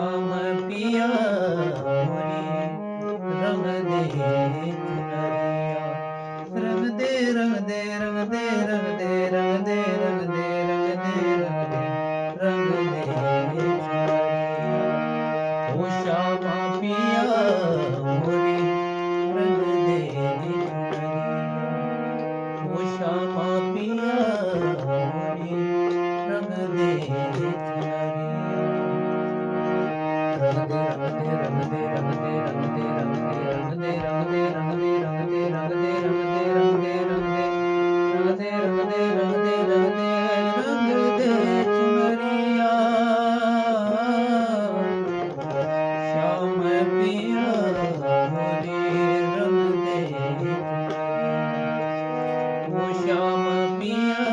श्याम पिया मोरी रंग दे चुनरिया। रंग दे रंग दे रंग दे रंग दे रंग दे रंग दे रंग दे रंग दे रंग दे चुनरिया। ओ श्यामा पिया मोरी रंग दे चुनरिया। ओ श्यामा पिया मोरी रंग दे चुनरिया। रंग दे रंग दे रंग दे रंग दे रंग दे रंग दे रंग दे रंग दे रंग दे रंग दे रंग दे रंग दे रंग दे रंग दे रंग दे रंग दे रंग दे रंग दे चुनरिया। श्याम पिया मोरी रंग दे चुनरिया। ओ श्याम पिया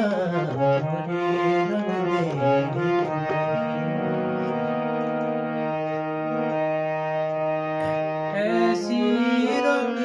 मोरी रंग दे चुनरिया। ऐसी रंग